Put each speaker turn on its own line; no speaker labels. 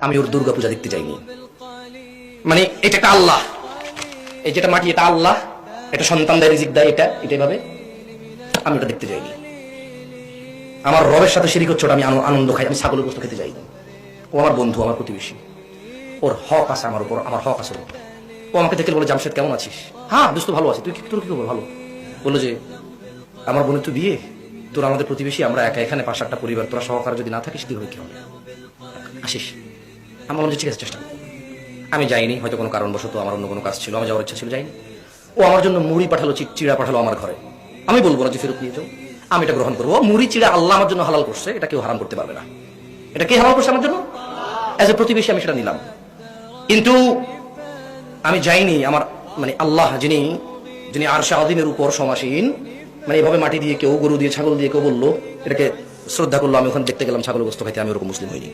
আমি ওর দুর্গা পূজা দেখতে যাইনি। মানে এটা একটা আল্লাহ, এই যেটা মাটি এটা আল্লাহ, এটা সন্তান দেয়, রিজিক দেয়, এটা এভাবে আমি ওটা দেখতে যাইনি। আমার রবের সাথে শিরিক হচ্ছে, ওটা আমি আনন্দ খাই। আমি ছাগলের গোশত খেতে যাইনি। ও আমার বন্ধু, আমার প্রতিবেশী, ওর হক আছে আমার উপর, আমার হক আছে ওর উপর। ও আমাকে দেখে বলে, জামশেদ কেমন আছিস? হ্যাঁ দোস্ত ভালো আছি, তুই তোর কি খবর? ভালো। বললো যে আমার বোনের তো বিয়ে, তোর আমাদের প্রতিবেশী, আমরা একা এখানে 5-8টা পরিবার, তোরা সহকারে যদি না থাকিস কিভাবে কি হবে, আসিস। আমি বললাম যে ঠিক আছে, চেষ্টা করবো। আমি যাইনি, হয়তো কোনো কারণবশত আমার অন্য কোনো কাজ ছিল, আমার যাওয়ার ইচ্ছা ছিল, যাইনি। ও আমার জন্য মুড়ি পাঠালো, চিড়া পাঠালো আমার ঘরে। আমি বলবো না যে ফেরত নিয়ে যাও, আমি এটা গ্রহণ করবো। মুড়ি চিড়া আল্লাহ আমার জন্য হালাল করছে, এটা কেউ হারাম করতে পারবে না। এটা কে হালাল করছে আমার জন্য? অ্যাজ এ প্রতিবেশী আমি সেটা নিলাম। কিন্তু আমি যাইনি। আমার মানে আল্লাহ যিনি আরশে আযীমের উপর সমাসীন, মানে এভাবে মাটি দিয়ে কেউ, গরু দিয়ে, ছাগল দিয়ে কেউ বললো, এটাকে শ্রদ্ধা করলো, আমি ওখানে দেখতে গেলাম ছাগল গোস্ত খাইতে, আমি ওরকম মুসলিম হইনি।